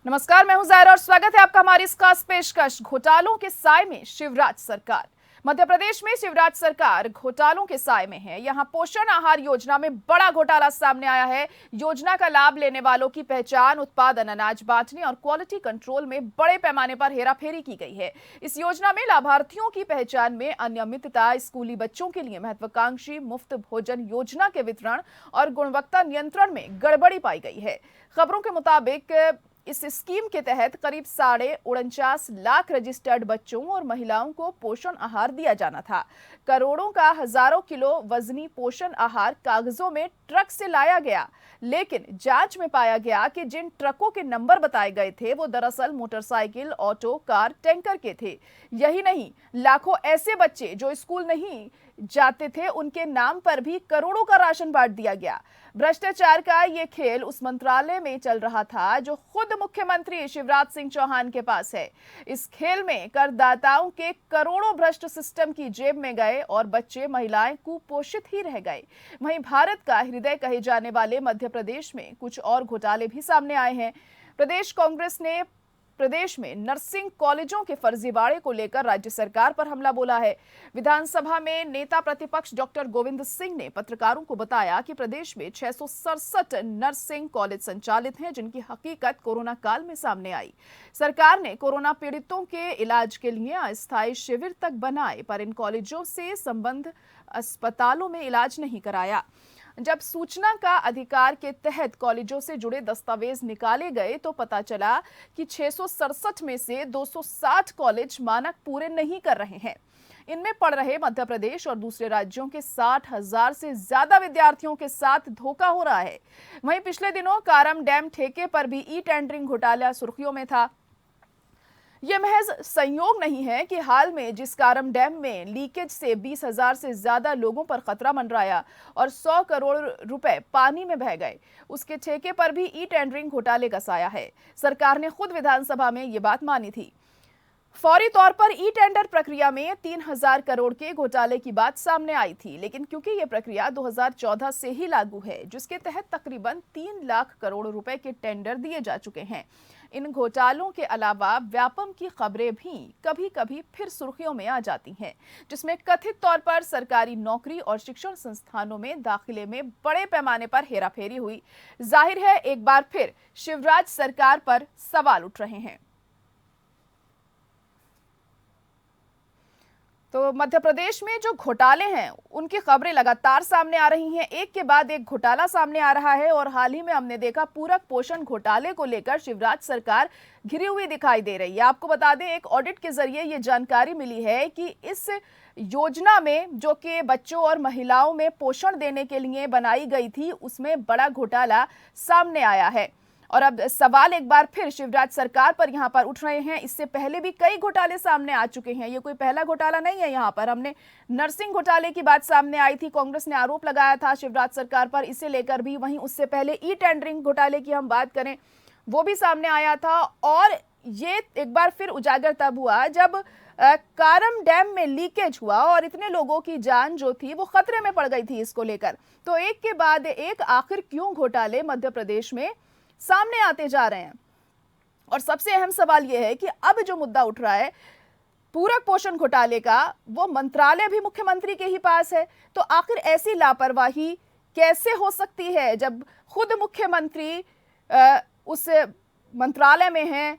नमस्कार, मैं हूं ज़ाहिरा और स्वागत है आपका हमारी इस खास पेशकश घोटालों के साए में शिवराज सरकार। मध्य प्रदेश में शिवराज सरकार घोटालों के साए में है। यहां पोषण आहार योजना में बड़ा घोटाला सामने आया है। योजना का लाभ लेने वालों की पहचान, उत्पादन, अनाज बांटने और क्वालिटी कंट्रोल में बड़े पैमाने पर हेराफेरी की गई है। इस योजना में लाभार्थियों की पहचान में अनियमितता, स्कूली बच्चों के लिए महत्वाकांक्षी मुफ्त भोजन योजना के वितरण और गुणवत्ता नियंत्रण में गड़बड़ी पाई गई है। खबरों के मुताबिक इस स्कीम के तहत करीब 49.5 लाख रजिस्टर्ड बच्चों और महिलाओं को पोषण आहार दिया जाना था। करोड़ों का हजारों किलो वजनी पोषण आहार कागजों में ट्रक से लाया गया, लेकिन जांच में पाया गया कि जिन ट्रकों के नंबर बताए गए थे वो दरअसल मोटरसाइकिल, ऑटो, कार, टैंकर के थे। यही नहीं, लाखों ऐसे बच्चे जो स्कूल नहीं जाते थे, उनके नाम पर भी करोड़ों का राशन बांट दिया गया। भ्रष्टाचार का ये खेल उस मंत्रालय में चल रहा था जो खुद मुख्यमंत्री शिवराज सिंह चौहान के पास है। इस खेल में करदाताओं के करोड़ों भ्रष्ट सिस्टम की जेब में गए और बच्चे, महिलाएं कुपोषित ही रह गए। वहीं भारत का हृदय कहे जाने वाले मध्य प्रदेश में कुछ और घोटाले भी सामने आए हैं। प्रदेश कांग्रेस ने प्रदेश में नर्सिंग कॉलेजों के फर्जीवाड़े को लेकर राज्य सरकार पर हमला बोला है। विधानसभा में नेता प्रतिपक्ष डॉक्टर गोविंद सिंह ने पत्रकारों को बताया कि प्रदेश में 667 नर्सिंग कॉलेज संचालित हैं, जिनकी हकीकत कोरोना काल में सामने आई। सरकार ने कोरोना पीड़ितों के इलाज के लिए अस्थायी शिविर तक बनाए, पर इन कॉलेजों से संबंध अस्पतालों में इलाज नहीं कराया। जब सूचना का अधिकार के तहत कॉलेजों से जुड़े दस्तावेज निकाले गए तो पता चला कि 667 में से 260 कॉलेज मानक पूरे नहीं कर रहे हैं। इनमें पढ़ रहे मध्य प्रदेश और दूसरे राज्यों के 60,000 से ज्यादा विद्यार्थियों के साथ धोखा हो रहा है। वहीं पिछले दिनों कारम डैम ठेके पर भी ई टेंडरिंग घोटाला सुर्खियों में था। यह महज संयोग नहीं है कि हाल में जिस कारम डैम में लीकेज से 20,000 से ज्यादा लोगों पर खतरा मंडराया और 100 करोड़ रुपए पानी में बह गए, उसके ठेके पर भी ई टेंडरिंग घोटाले का साया है। सरकार ने खुद विधानसभा में ये बात मानी थी। फौरी तौर पर ई टेंडर प्रक्रिया में 3,000 करोड़ के घोटाले की बात सामने आई थी, लेकिन क्योंकि यह प्रक्रिया 2014 से ही लागू है, जिसके तहत तकरीबन 3 लाख करोड़ रुपए के टेंडर दिए जा चुके हैं। इन घोटालों के अलावा व्यापम की खबरें भी कभी कभी फिर सुर्खियों में आ जाती हैं, जिसमें कथित तौर पर सरकारी नौकरी और शिक्षण संस्थानों में दाखिले में बड़े पैमाने पर हेराफेरी हुई। जाहिर है, एक बार फिर शिवराज सरकार पर सवाल उठ रहे हैं। तो मध्य प्रदेश में जो घोटाले हैं उनकी खबरें लगातार सामने आ रही हैं। एक के बाद एक घोटाला सामने आ रहा है और हाल ही में हमने देखा पूरक पोषण घोटाले को लेकर शिवराज सरकार घिरी हुई दिखाई दे रही है। आपको बता दें, एक ऑडिट के जरिए ये जानकारी मिली है कि इस योजना में जो कि बच्चों और महिलाओं में पोषण देने के लिए बनाई गई थी, उसमें बड़ा घोटाला सामने आया है। और अब सवाल एक बार फिर शिवराज सरकार पर यहां पर उठ रहे हैं। इससे पहले भी कई घोटाले सामने आ चुके हैं, ये कोई पहला घोटाला नहीं है। यहां पर हमने नर्सिंग घोटाले की बात सामने आई थी, कांग्रेस ने आरोप लगाया था शिवराज सरकार पर, इसे लेकर भी। वहीं उससे पहले ई टेंडरिंग घोटाले की हम बात करें, वो भी सामने आया था। और ये एक बार फिर उजागर तब हुआ जब कारम डैम में लीकेज हुआ और इतने लोगों की जान जो थी वो खतरे में पड़ गई थी इसको लेकर। तो एक के बाद एक आखिर क्यों घोटाले मध्य प्रदेश में सामने आते जा रहे हैं। और सबसे अहम सवाल यह है कि अब जो मुद्दा उठ रहा है पूरक पोषण घोटाले का, वो मंत्रालय भी मुख्यमंत्री के ही पास है। तो आखिर ऐसी लापरवाही कैसे हो सकती है जब खुद मुख्यमंत्री उस मंत्रालय में हैं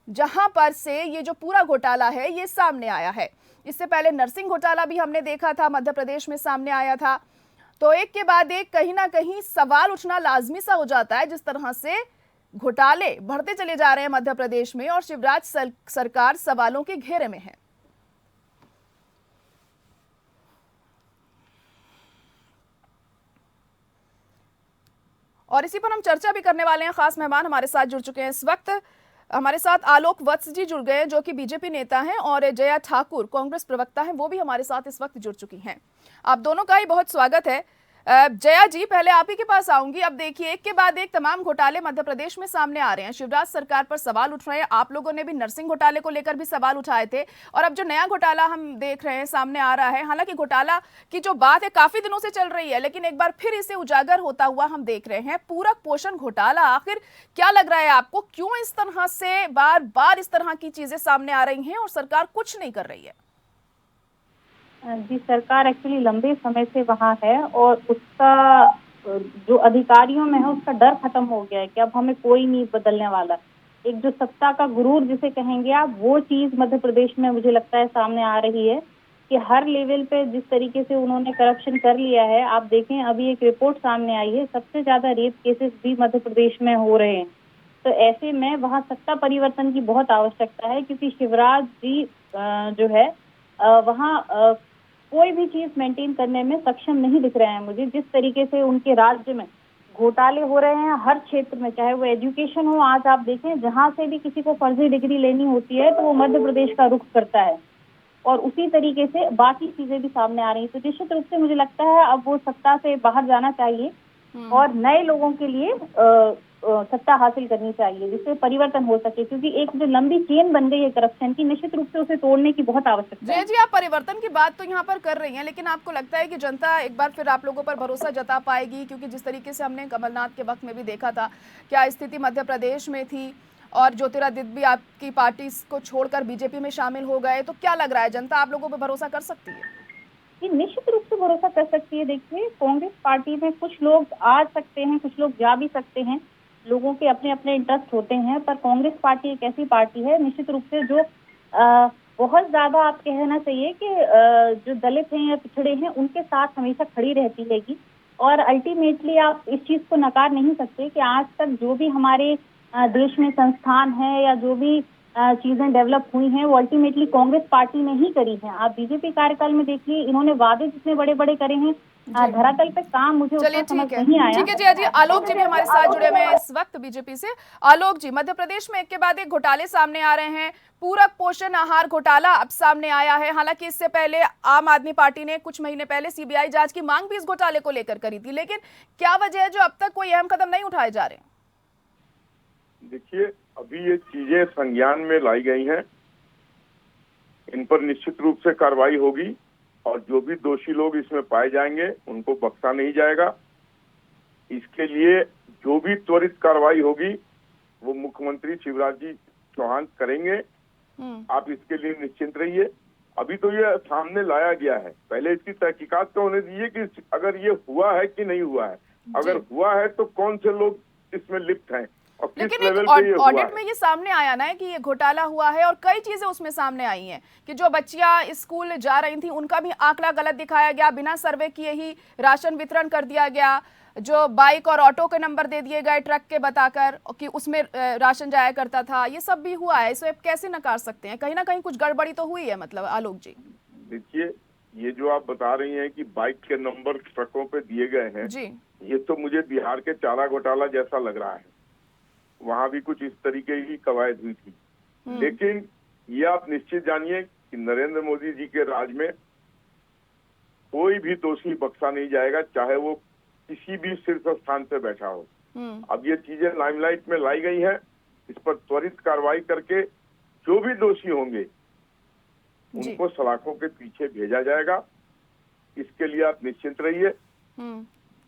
जहां पर से ये जो पूरा घोटाला है ये सामने आया है। इससे पहले नर्सिंग घोटाला भी हमने देखा था, मध्य प्रदेश में सामने आया था। तो एक के बाद एक कहीं ना कहीं सवाल उठना लाजमी सा हो जाता है, जिस तरह से घोटाले बढ़ते चले जा रहे हैं मध्य प्रदेश में और शिवराज सरकार सवालों के घेरे में है। और इसी पर हम चर्चा भी करने वाले हैं। खास मेहमान हमारे साथ जुड़ चुके हैं इस वक्त। हमारे साथ आलोक वत्स जी जुड़ गए, जो कि बीजेपी नेता हैं, और जया ठाकुर कांग्रेस प्रवक्ता हैं, वो भी हमारे साथ इस वक्त जुड़ चुकी हैं। आप दोनों का ही बहुत स्वागत है। जया जी, पहले आप ही के पास आऊंगी। अब देखिए, एक के बाद एक तमाम घोटाले मध्य प्रदेश में सामने आ रहे हैं। शिवराज सरकार पर सवाल उठ रहे हैं। आप लोगों ने भी नर्सिंग घोटाले को लेकर भी सवाल उठाए थे, और अब जो नया घोटाला हम देख रहे हैं सामने आ रहा है, हालांकि घोटाला की जो बात है काफी दिनों से चल रही है, लेकिन एक बार फिर इसे उजागर होता हुआ हम देख रहे हैं। पूरक पोषण घोटाला, आखिर क्या लग रहा है आपको, क्यों इस तरह से बार बार इस तरह की चीजें सामने आ रही हैं और सरकार कुछ नहीं कर रही है? जी, सरकार एक्चुअली लंबे समय से वहाँ है और उसका जो अधिकारियों में है उसका डर खत्म हो गया है कि अब हमें कोई नहीं बदलने वाला। एक जो सत्ता का गुरूर जिसे कहेंगे आप, वो चीज मध्य प्रदेश में मुझे लगता है सामने आ रही है कि हर लेवल पे जिस तरीके से उन्होंने करप्शन कर लिया है। आप देखें, अभी एक रिपोर्ट सामने आई है, सबसे ज्यादा रेप केसेस भी मध्य प्रदेश में हो रहे हैं। तो ऐसे में वहाँ सत्ता परिवर्तन की बहुत आवश्यकता है, क्योंकि शिवराज जी जो है वहाँ कोई भी चीज मेंटेन करने में सक्षम नहीं दिख रहे हैं मुझे। जिस तरीके से उनके राज्य में घोटाले हो रहे हैं हर क्षेत्र में, चाहे वो एजुकेशन हो, आज आप देखें जहां से भी किसी को फर्जी डिग्री लेनी होती है तो वो मध्य प्रदेश का रुख करता है, और उसी तरीके से बाकी चीजें भी सामने आ रही हैं। तो निश्चित रूप से मुझे लगता है अब वो सत्ता से बाहर जाना चाहिए और नए लोगों के लिए सत्ता हासिल करनी चाहिए, जिससे परिवर्तन हो सके, क्योंकि एक जो लंबी चेन बन गई है करप्शन की, निश्चित रूप से उसे तोड़ने की बहुत आवश्यकता है। जी, आप परिवर्तन की बात तो यहाँ पर कर रही हैं, लेकिन आपको लगता है कि जनता एक बार फिर आप लोगों पर भरोसा जता पाएगी? क्योंकि जिस तरीके से हमने कमलनाथ के वक्त में भी देखा था, क्या स्थिति मध्य प्रदेश में थी, और ज्योतिरादित्य भी आपकी पार्टी को छोड़कर बीजेपी में शामिल हो गए, तो क्या लग रहा है, जनता आप लोगों पर भरोसा कर सकती है? ये निश्चित रूप से भरोसा कर सकती है। देखिए, कांग्रेस पार्टी में कुछ लोग आ सकते हैं, कुछ लोग जा भी सकते हैं, लोगों के अपने अपने इंटरेस्ट होते हैं, पर कांग्रेस पार्टी एक ऐसी पार्टी है निश्चित रूप से जो बहुत ज्यादा, आप कहना चाहिए कि जो दलित हैं या पिछड़े हैं उनके साथ हमेशा खड़ी रहती रहेगी। और अल्टीमेटली आप इस चीज को नकार नहीं सकते कि आज तक जो भी हमारे देश में संस्थान है या जो भी चीजें डेवलप हुई हैं वो अल्टीमेटली कांग्रेस पार्टी ने ही करी हैं। आप बीजेपी कार्यकाल में देखिए, इन्होंने वादे जितने बड़े बड़े करे हैं, धरातल पे काम मुझे उतना समझ नहीं आया। ठीक है जया जी, आलोक जी भी हमारे साथ जुड़े हुए हैं इस वक्त बीजेपी से। आलोक जी, मध्य प्रदेश में एक के बाद एक घोटाले सामने आ रहे हैं। पूरक पोषण आहार घोटाला अब सामने आया है। हालांकि इससे पहले आम आदमी पार्टी ने कुछ महीने पहले सीबीआई जांच की मांग भी इस घोटाले को लेकर करी थी, लेकिन क्या वजह है जो अब तक कोई अहम कदम नहीं उठाए जा रहे? देखिए, अभी ये चीजें संज्ञान में लाई गई हैं, इन पर निश्चित रूप से कार्रवाई होगी और जो भी दोषी लोग इसमें पाए जाएंगे उनको बख्शा नहीं जाएगा। इसके लिए जो भी त्वरित कार्रवाई होगी वो मुख्यमंत्री शिवराज जी चौहान करेंगे। आप इसके लिए निश्चिंत रहिए। अभी तो ये सामने लाया गया है, पहले इसकी तहकीकात तो होने दीजिए कि अगर ये हुआ है कि नहीं हुआ है। अगर हुआ है तो कौन से लोग इसमें लिप्त हैं और किस लेवल पे ये हुआ है। ऑडिट में ये सामने आया ना कि ये घोटाला हुआ है, और कई चीजें उसमें सामने आई हैं कि जो बच्चियां स्कूल जा रही थी उनका भी आंकड़ा गलत दिखाया गया, बिना सर्वे किए ही राशन वितरण कर दिया गया, जो बाइक और ऑटो के नंबर दे दिए गए ट्रक के बताकर कि उसमें राशन जाया करता था, ये सब भी हुआ है। इसे कैसे नकार सकते हैं? कहीं ना कहीं कुछ गड़बड़ी तो हुई है, मतलब आलोक जी। देखिए, ये जो आप बता रही हैं कि बाइक के नंबर ट्रकों पे दिए गए हैं जी, ये तो मुझे बिहार के चारा घोटाला जैसा लग रहा है। वहां भी कुछ इस तरीके की कवायद हुई थी। लेकिन ये आप निश्चित जानिए कि नरेंद्र मोदी जी के राज में कोई भी दोषी बख्शा नहीं जाएगा, चाहे वो किसी भी शीर्ष स्थान पे बैठा हो। अब ये चीजें लाइमलाइट में लाई गई हैं, इस पर त्वरित कार्रवाई करके जो भी दोषी होंगे उनको सलाखों के पीछे भेजा जाएगा। इसके लिए आप निश्चिंत रहिए।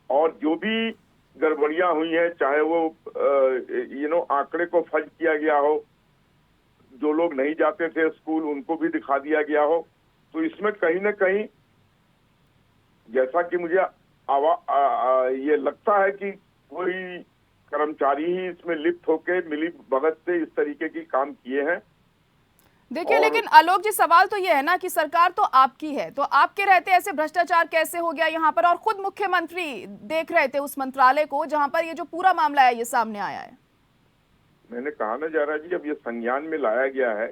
और जो भी गड़बड़ियां हुई हैं, चाहे वो आंकड़े को फर्ज किया गया हो, जो लोग नहीं जाते थे स्कूल उनको भी दिखा दिया गया हो, तो इसमें कहीं ना कहीं जैसा कि मुझे ये लगता है कि कोई कर्मचारी ही इसमें लिप्त होकर मिली भगत से इस तरीके की काम किए हैं। देखिए, लेकिन आलोक जी, सवाल तो ये है ना कि सरकार तो आपकी है, तो आपके रहते ऐसे भ्रष्टाचार कैसे हो गया यहाँ पर? और खुद मुख्यमंत्री देख रहे थे उस मंत्रालय को जहाँ पर ये जो पूरा मामला है ये सामने आया है। मैंने कहा ना जरा जी, अब ये संज्ञान में लाया गया है,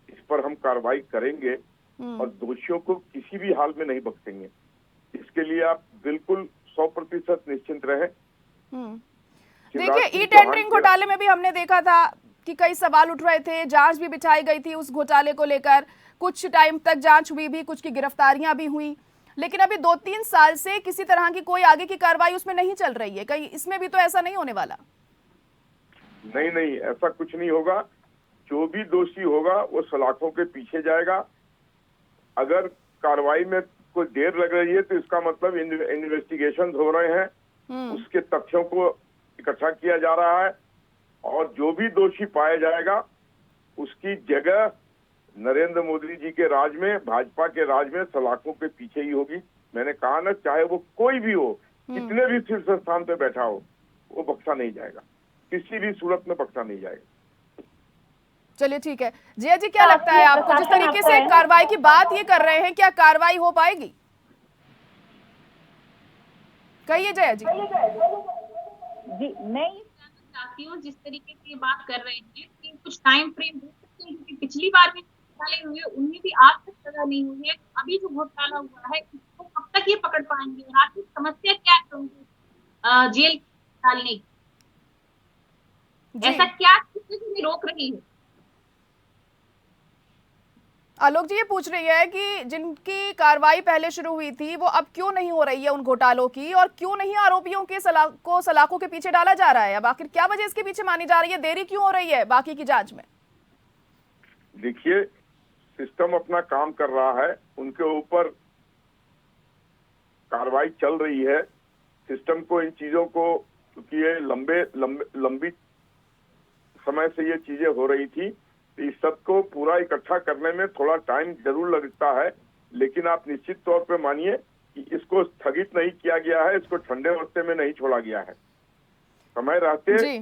इस पर हम कार्रवाई करेंगे और दोषियों को किसी भी हाल में नहीं बख्शेंगे। इसके लिए आप बिल्कुल 100% निश्चिंत रहे। देखिए, ई टेंडरिंग घोटाले में भी हमने देखा था कि कई सवाल उठ रहे थे, जांच भी बिछाई गई थी उस घोटाले को लेकर, कुछ टाइम तक जांच हुई भी, कुछ की गिरफ्तारियां भी हुई। लेकिन अभी 2-3 साल से किसी तरह की कोई आगे की कार्रवाई उसमें नहीं चल रही है, कहीं इसमें भी तो ऐसा नहीं होने वाला? नहीं नहीं, ऐसा कुछ नहीं होगा। जो भी दोषी होगा वो सलाखों के पीछे जाएगा। अगर कार्रवाई में कोई देर लग रही है तो इसका मतलब इन्वेस्टिगेशन हो रहे हैं, उसके तथ्यों को इकट्ठा किया जा रहा है, और जो भी दोषी पाया जाएगा उसकी जगह नरेंद्र मोदी जी के राज में, भाजपा के राज में सलाखों के पीछे ही होगी। मैंने कहा ना, चाहे वो कोई भी हो, कितने भी शीर्ष स्थान पे बैठा हो, वो बख्शा नहीं जाएगा, किसी भी सूरत में बख्शा नहीं जाएगा। चलिए ठीक है। जया जी, क्या लगता है आपको, जिस तरीके से कार्रवाई की बात ये कर रहे हैं, क्या कार्रवाई हो पाएगी? कहिए जया जी। जी, मैं ये जानना चाहती हूँ, जिस तरीके से बात कर रहे हैं कि कुछ टाइम फ्रेम दे सकते हैं, क्योंकि पिछली बार भी घोटाले हुए, उनमें भी आज तक सजा नहीं हुई है। अभी जो घोटाला हुआ है इसको कब तक ये पकड़ पाएंगे, और आखिर समस्या क्या है उनको जेल डालने की? ऐसा क्या चीजें रोक रही है? आलोक जी ये पूछ रही है कि जिनकी कार्रवाई पहले शुरू हुई थी वो अब क्यों नहीं हो रही है उन घोटालों की, और क्यों नहीं आरोपियों के सलाखों के पीछे डाला जा रहा है? अब आखिर क्या वजह इसके पीछे मानी जा रही है, देरी क्यों हो रही है बाकी की जांच में? देखिए, सिस्टम अपना काम कर रहा है, उनके ऊपर कार्रवाई चल रही है। सिस्टम को इन चीजों को, क्योंकि ये लंबी समय से ये चीजें हो रही थी, इस सब को पूरा इकट्ठा करने में थोड़ा टाइम जरूर लगता है, लेकिन आप निश्चित तौर पे मानिए कि इसको स्थगित नहीं किया गया है, इसको ठंडे रास्ते में नहीं छोड़ा गया है। समय रहते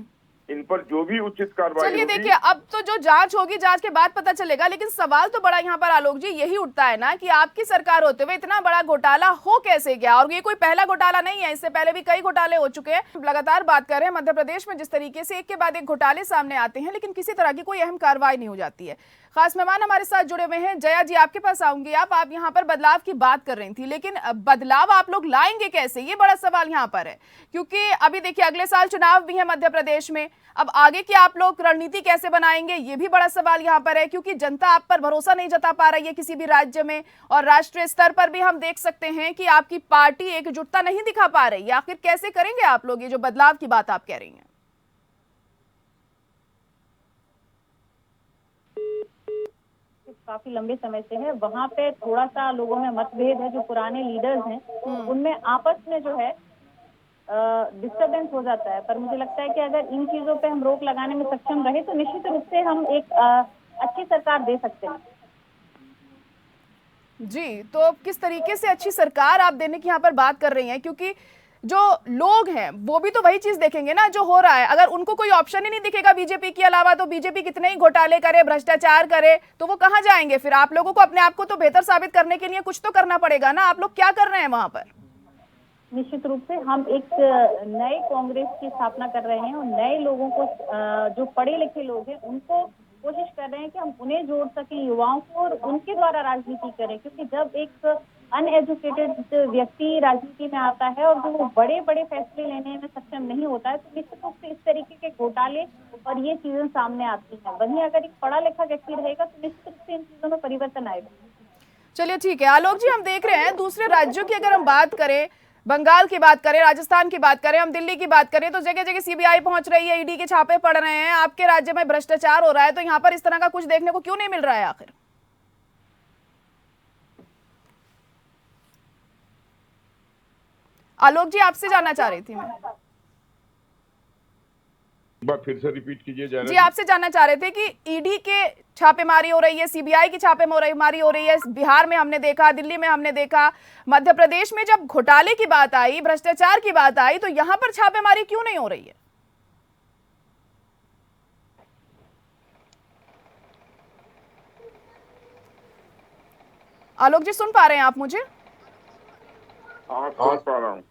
इन पर जो भी उचित कार्रवाई चलिए देखिए, अब तो जो जांच होगी, जांच के बाद पता चलेगा, लेकिन सवाल तो बड़ा यहाँ पर आलोक जी यही उठता है ना कि आपकी सरकार होते हुए इतना बड़ा घोटाला हो कैसे गया? और ये कोई पहला घोटाला नहीं है, इससे पहले भी कई घोटाले हो चुके हैं। लगातार बात कर रहे हैं मध्य प्रदेश में जिस तरीके से एक के बाद एक घोटाले सामने आते हैं, लेकिन किसी तरह की कोई अहम कार्रवाई नहीं हो जाती है। खास मेहमान हमारे साथ जुड़े हुए हैं। जया जी, आपके पास आऊंगी। आप यहाँ पर बदलाव की बात कर रही थी, लेकिन बदलाव आप लोग लाएंगे कैसे, ये बड़ा सवाल यहाँ पर है। क्योंकि अभी देखिए अगले साल चुनाव भी है मध्य प्रदेश में, अब आगे की आप लोग रणनीति कैसे बनाएंगे, ये भी बड़ा सवाल यहाँ पर है। क्योंकि जनता आप पर भरोसा नहीं जता पा रही है किसी भी राज्य में, और राष्ट्रीय स्तर पर भी हम देख सकते हैं कि आपकी पार्टी एकजुटता नहीं दिखा पा रही है। आखिर कैसे करेंगे आप लोग ये जो बदलाव की बात आप कह रही हैं? काफी लंबे समय से है, वहाँ पे थोड़ा सा लोगों में मतभेद है। जो पुराने लीडर्स हैं उनमें आपस में जो है डिस्टर्बेंस हो जाता है। पर मुझे लगता है कि अगर इन चीजों पे हम रोक लगाने में सक्षम रहे तो निश्चित रूप से हम एक अच्छी सरकार दे सकते हैं। जी, तो किस तरीके से अच्छी सरकार आप देने की यहाँ पर बात कर रही हैं? क्योंकि जो लोग हैं वो भी तो वही चीज देखेंगे ना जो हो रहा है। अगर उनको कोई ऑप्शन ही नहीं दिखेगा बीजेपी के अलावा, तो बीजेपी कितने ही घोटाले करे, भ्रष्टाचार करे, तो वो कहाँ जाएंगे फिर? आप लोगों को अपने आप को तो बेहतर साबित करने के लिए कुछ तो करना पड़ेगा ना। आप लोग क्या कर रहे हैं वहां पर? निश्चित रूप से हम एक नए कांग्रेस की स्थापना कर रहे हैं, और नए लोगों को, जो पढ़े लिखे लोग हैं उनको कोशिश कर रहे हैं कि हम उन्हें जोड़ सकें, युवाओं को, और उनके द्वारा राजनीति करें। क्योंकि जब एक अनएजुकेटेड व्यक्ति राजनीति में आता है और जो वो बड़े बड़े फैसले लेने में सक्षम नहीं होता है, तो निश्चित रूप से इस तरीके के घोटाले और ये चीजें सामने आती हैं। वहीं अगर एक पढ़ा लिखा व्यक्ति रहेगा तो निश्चित रूप से इन चीजों में परिवर्तन आएगा। चलिए ठीक है आलोक जी, हम देख रहे हैं दूसरे राज्यों की अगर हम बात करें, बंगाल की बात करें, राजस्थान की बात करें, हम दिल्ली की बात करें, तो जगह जगह सीबीआई पहुंच रही है, ईडी के छापे पड़ रहे हैं। आपके राज्य में भ्रष्टाचार हो रहा है, तो यहाँ पर इस तरह का कुछ देखने को क्यों नहीं मिल रहा है आखिर? आलोक जी, आपसे जानना चाह रही थी मैं। फिर से रिपीट कीजिए। जी, आपसे जानना चाह रहे थे कि ईडी के छापेमारी हो रही है, सीबीआई की छापेमारी हो रही है, बिहार में हमने देखा, दिल्ली में हमने देखा, मध्य प्रदेश में जब घोटाले की बात आई, भ्रष्टाचार की बात आई, तो यहां पर छापेमारी क्यों नहीं हो रही है? आलोक जी, सुन पा रहे हैं आप मुझे? हाँ, सुन पा रहा हूँ।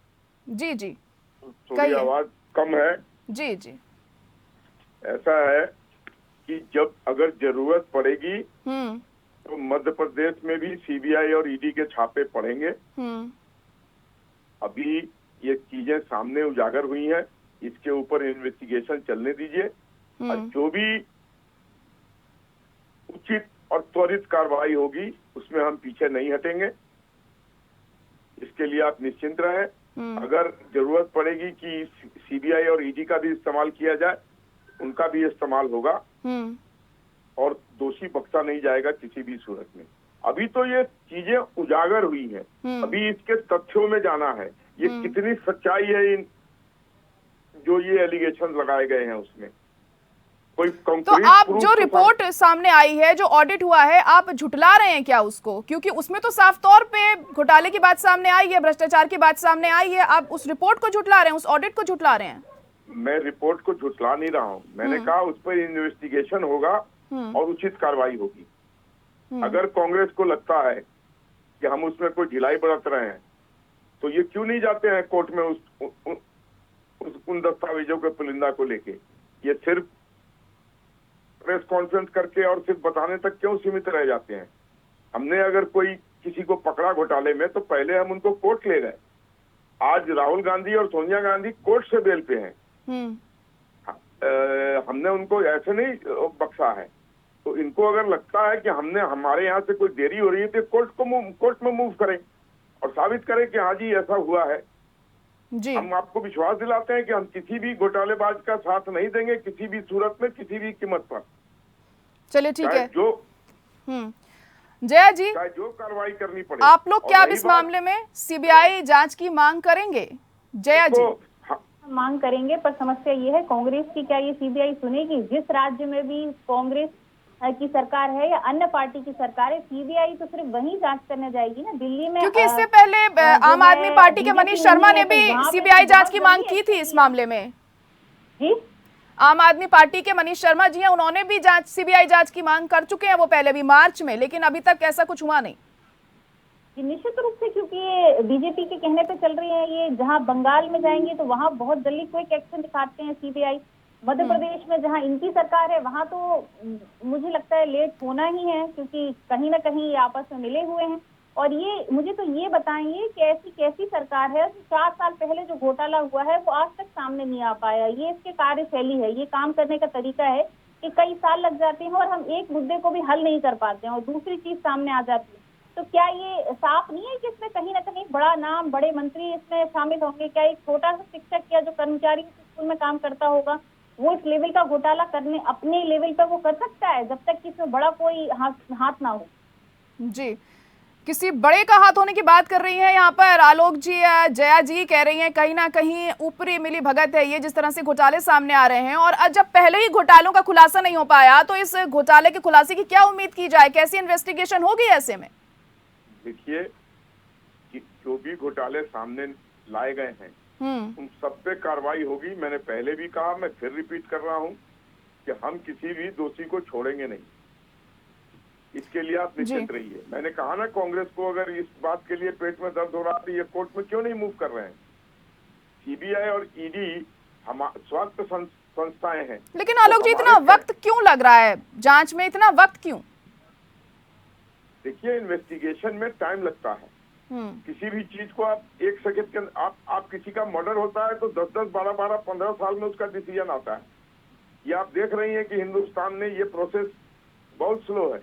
जी जी, थोड़ी आवाज कम है। जी जी। ऐसा है कि जब अगर जरूरत पड़ेगी तो मध्य प्रदेश में भी सीबीआई और ईडी के छापे पड़ेंगे। अभी ये चीजें सामने उजागर हुई हैं, इसके ऊपर इन्वेस्टिगेशन चलने दीजिए, और जो भी उचित और त्वरित कार्रवाई होगी उसमें हम पीछे नहीं हटेंगे। इसके लिए आप निश्चिंत रहें। अगर जरूरत पड़ेगी कि सीबीआई और ईडी का भी इस्तेमाल किया जाए, उनका भी इस्तेमाल होगा और दोषी बख्शा नहीं जाएगा किसी भी सूरत में। अभी तो ये चीजें उजागर हुई हैं, अभी इसके तथ्यों में जाना है, ये कितनी सच्चाई है इन जो ये एलिगेशन लगाए गए हैं उसमें। कोई तो आप जो रिपोर्ट सामने आई है, जो ऑडिट हुआ है, आप झुटला रहे हैं क्या उसको? क्योंकि उसमें तो साफ तौर पे घोटाले की बात सामने आई है, भ्रष्टाचार की बात सामने आई है, आप उस रिपोर्ट को झुटला रहे हैं, उस ऑडिट को झुटला रहे हैं। मैं रिपोर्ट को झुटला नहीं रहा हूँ, मैंने कहा उस पर इन्वेस्टिगेशन होगा और उचित कार्रवाई होगी। अगर कांग्रेस को लगता है कि हम उसमें कोई ढिलाई बरत रहे हैं, तो ये क्यों नहीं जाते हैं कोर्ट में उन दस्तावेजों के पुलिंदा को लेके? ये सिर्फ प्रेस कॉन्फ्रेंस करके और सिर्फ बताने तक क्यों सीमित रह जाते हैं? हमने अगर कोई किसी को पकड़ा घोटाले में तो पहले हम उनको कोर्ट ले गए। आज राहुल गांधी और सोनिया गांधी कोर्ट से बेल पे हैं। हमने उनको ऐसे नहीं बख्शा है। तो इनको अगर लगता है कि हमारे यहाँ से कोई देरी हो रही है तो कोर्ट में मूव करें और साबित करें कि हाँ जी ऐसा हुआ है जी। हम आपको विश्वास दिलाते हैं कि हम किसी भी घोटालेबाज का साथ नहीं देंगे, किसी भी सूरत में, किसी भी कीमत पर। चलिए ठीक है। जो जया जी, जो कार्रवाई करनी पड़े, आप लोग क्या इस मामले में सीबीआई जांच की मांग करेंगे? जया जी, मांग करेंगे, पर समस्या ये है कांग्रेस की, क्या ये सीबीआई सुनेगी? जिस राज्य में भी कांग्रेस की सरकार है या अन्य पार्टी की सरकार है, सीबीआई तो सिर्फ वहीं जांच करने जाएगी ना, दिल्ली में। क्योंकि इससे पहले आम आदमी पार्टी के मनीष शर्मा ने भी सीबीआई जांच की मांग की थी इस मामले में जी। आम आदमी पार्टी के मनीष शर्मा जी हैं, उन्होंने भी सीबीआई जांच की मांग कर चुके हैं, वो पहले भी मार्च में, लेकिन अभी तक ऐसा कुछ हुआ नहीं। निश्चित रूप से, क्योंकि ये बीजेपी के कहने पे चल रही है। ये जहां बंगाल में जाएंगे तो वहां बहुत जल्दी क्विक एक्शन दिखाते हैं सीबीआई। मध्य प्रदेश में जहां इनकी सरकार है वहां तो मुझे लगता है लेट होना ही है, क्योंकि कहीं ना कहीं ये आपस में मिले हुए हैं। और ये मुझे तो ये बताइए कि ऐसी कैसी सरकार है, 4 साल पहले जो घोटाला हुआ है वो आज तक सामने नहीं आ पाया। ये इसके कार्यशैली है, ये काम करने का तरीका है कि कई साल लग जाते हैं और हम एक मुद्दे को भी हल नहीं कर पाते हैं और दूसरी चीज सामने आ जाती है। तो क्या ये साफ नहीं है कि इसमें कहीं ना कहीं बड़ा नाम, बड़े मंत्री इसमें शामिल होंगे? क्या एक छोटा सा शिक्षक या जो कर्मचारी स्कूल में काम करता होगा वो इस लेवल का घोटाला करने अपने लेवल पर वो कर सकता है, जब तक कि इसमें बड़ा कोई हाथ ना हो? जी, किसी बड़े का हाथ होने की बात कर रही है यहाँ पर आलोक जी। जया जी कह रही हैं कहीं ना कहीं ऊपरी मिली भगत है ये, जिस तरह से घोटाले सामने आ रहे हैं, और जब पहले ही घोटालों का खुलासा नहीं हो पाया तो इस घोटाले के खुलासे की क्या उम्मीद की जाए? कैसी इन्वेस्टिगेशन होगी ऐसे में? देखिए, जो भी घोटाले सामने लाए गए हैं उन सब पे कार्रवाई होगी। मैंने पहले भी कहा, मैं फिर रिपीट कर रहा हूं कि हम किसी भी दोषी को छोड़ेंगे नहीं, इसके लिए आप निश्चित रहिए। मैंने कहा ना, कांग्रेस को अगर इस बात के लिए पेट में दर्द हो रहा है, ये कोर्ट में क्यों नहीं मूव कर रहे हैं? सीबीआई और ईडी हम स्वायत्त संस्थाएं हैं। लेकिन आलोक जी, इतना वक्त क्यों लग रहा है जांच में, इतना वक्त क्यों? देखिए, इन्वेस्टिगेशन में टाइम लगता है। किसी भी चीज को आप 1 सेकंड के अंदर, आप किसी का मर्डर होता है तो 10-10, 12-12, 15 साल में उसका डिसीजन आता है। ये आप देख रही हैं कि हिंदुस्तान में ये प्रोसेस बहुत स्लो है।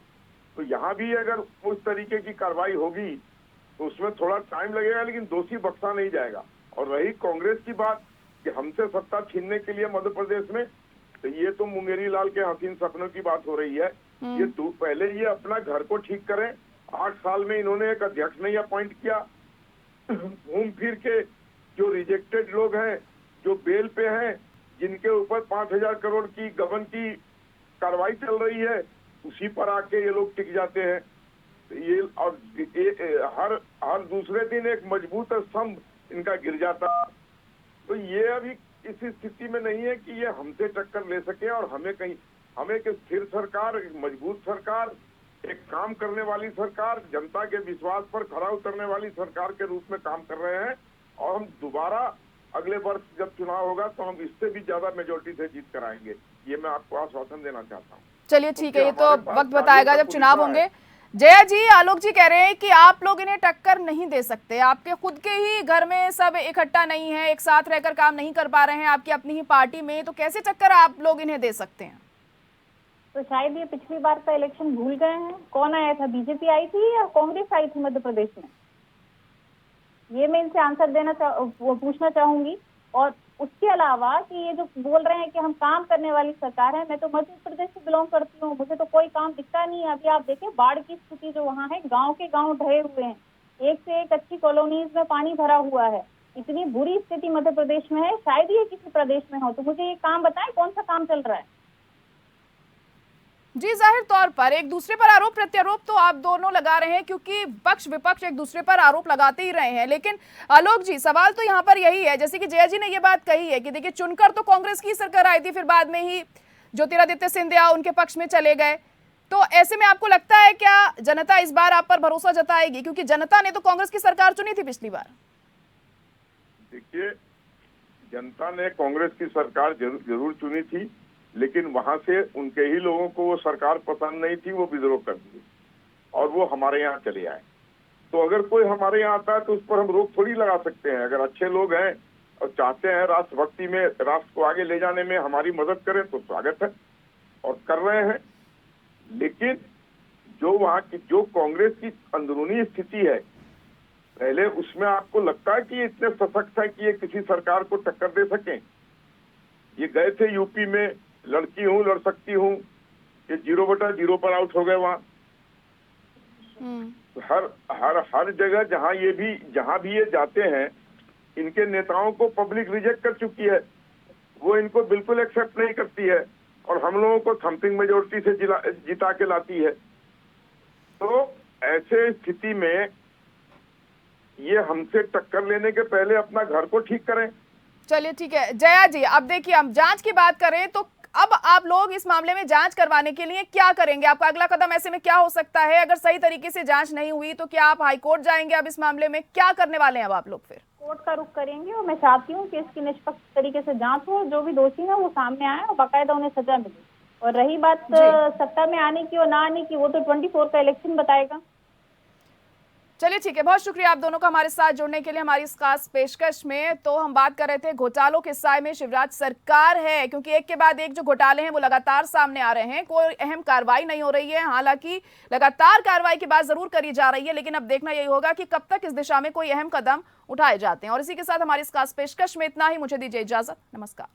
तो यहाँ भी अगर उस तरीके की कार्रवाई होगी तो उसमें थोड़ा टाइम लगेगा, लेकिन दोषी बख्शा नहीं जाएगा। और रही कांग्रेस की बात कि हमसे सत्ता छीनने के लिए मध्य प्रदेश में, तो ये तो मुंगेरी लाल के हसीन सपनों की बात हो रही है। ये पहले ये अपना घर को ठीक करें। 8 साल में इन्होंने एक अध्यक्ष नहीं अपॉइंट किया। घूम फिर के जो रिजेक्टेड लोग हैं, जो बेल पे हैं, जिनके ऊपर 5000 करोड़ की गबन की कार्रवाई चल रही है, उसी पर आके ये लोग टिक जाते हैं। ये और हर दूसरे दिन एक मजबूत स्तंभ इनका गिर जाता। तो ये अभी इस स्थिति में नहीं है कि ये हमसे टक्कर ले सके। और हमें एक स्थिर सरकार, एक मजबूत सरकार, एक काम करने वाली सरकार, जनता के विश्वास पर खरा उतरने वाली सरकार के रूप में काम कर रहे हैं। और हम दोबारा अगले वर्ष जब चुनाव होगा तो हम इससे भी ज्यादा मेजोरिटी से जीत कर आएंगे, ये मैं आपको आश्वासन देना चाहता हूँ। चलिए ठीक है, ये तो वक्त बताएगा जब चुनाव होंगे। जया जी, आलोक जी कह रहे हैं कि आप लोग इन्हें टक्कर नहीं दे सकते, आपके खुद के ही घर में सब इकट्ठा नहीं है, एक साथ रहकर काम नहीं कर पा रहे हैं आपकी अपनी ही पार्टी में, तो कैसे टक्कर आप लोग इन्हें दे सकते हैं? तो शायद ये पिछली बार का इलेक्शन भूल गए हैं। कौन आया था? बीजेपी आई थी या कांग्रेस आई थी मध्य प्रदेश में? ये मैं इनसे आंसर पूछना चाहूंगी। और उसके अलावा कि ये जो बोल रहे हैं कि हम काम करने वाली सरकार है, मैं तो मध्य प्रदेश से बिलोंग करती हूँ, मुझे तो कोई काम दिखता नहीं है। अभी आप देखें बाढ़ की स्थिति जो वहाँ है, गांव के गांव ढहे हुए हैं, एक से एक अच्छी कॉलोनीज में पानी भरा हुआ है। इतनी बुरी स्थिति मध्य प्रदेश में है, शायद ये किसी प्रदेश में हो। तो मुझे ये काम बताएं, कौन सा काम चल रहा है? जी, जाहिर तौर पर एक दूसरे पर आरोप प्रत्यारोप तो आप दोनों लगा रहे हैं, क्योंकि पक्ष विपक्ष एक दूसरे पर आरोप लगाते ही रहे हैं। लेकिन आलोक जी, सवाल तो यहाँ पर यही है, जैसे कि जया जी ने ये बात कही है कि देखिए चुनकर तो कांग्रेस की सरकार आई थी, फिर बाद में ही ज्योतिरादित्य सिंधिया उनके पक्ष में चले गए। तो ऐसे में आपको लगता है क्या जनता इस बार आप पर भरोसा जताएगी, क्योंकि जनता ने तो कांग्रेस की सरकार चुनी थी पिछली बार? देखिए, जनता ने कांग्रेस की सरकार जरूर चुनी थी, लेकिन वहां से उनके ही लोगों को वो सरकार पसंद नहीं थी, वो विद्रोह कर दी और वो हमारे यहाँ चले आए। तो अगर कोई हमारे यहाँ आता है तो उस पर हम रोक थोड़ी लगा सकते हैं। अगर अच्छे लोग हैं और चाहते हैं राष्ट्रभक्ति में, राष्ट्र को आगे ले जाने में हमारी मदद करें, तो स्वागत है और कर रहे हैं। लेकिन जो वहाँ की जो कांग्रेस की अंदरूनी स्थिति है, पहले उसमें आपको लगता है कि इतने सशक्त है कि ये किसी सरकार को टक्कर दे सके? ये गए थे यूपी में, लड़की हूँ लड़ सकती हूँ, ये 0/0 पर आउट हो गए। वहाँ हर जगह जहाँ भी ये जाते हैं, इनके नेताओं को पब्लिक रिजेक्ट कर चुकी है, वो इनको बिल्कुल एक्सेप्ट नहीं करती है और हम लोगों को थम्पिंग मेजोरिटी से जिता के लाती है। तो ऐसे स्थिति में ये हमसे टक्कर लेने के पहले अपना घर को ठीक करें। चलिए ठीक है जया जी, अब देखिए हम जांच की बात करें तो अब आप लोग इस मामले में जांच करवाने के लिए क्या करेंगे? आपका अगला कदम ऐसे में क्या हो सकता है? अगर सही तरीके से जांच नहीं हुई तो क्या आप हाईकोर्ट जाएंगे? अब इस मामले में क्या करने वाले हैं अब आप लोग? फिर कोर्ट का रुख करेंगे और मैं चाहती हूँ कि इसकी निष्पक्ष तरीके से जांच हो, जो भी दोषी है वो सामने आए और बाकायदा उन्हें सजा मिले। और रही बात सत्ता में आने की और ना आने की, वो तो 24 का इलेक्शन बताएगा। चलिए ठीक है, बहुत शुक्रिया आप दोनों का हमारे साथ जुड़ने के लिए हमारी इस खास पेशकश में। तो हम बात कर रहे थे घोटालों के साए में शिवराज सरकार है, क्योंकि एक के बाद एक जो घोटाले हैं वो लगातार सामने आ रहे हैं, कोई अहम कार्रवाई नहीं हो रही है। हालांकि लगातार कार्रवाई की बात जरूर करी जा रही है, लेकिन अब देखना यही होगा कि कब तक इस दिशा में कोई अहम कदम उठाए जाते हैं। और इसी के साथ हमारी इस खास पेशकश में इतना ही। मुझे दीजिए इजाजत, नमस्कार।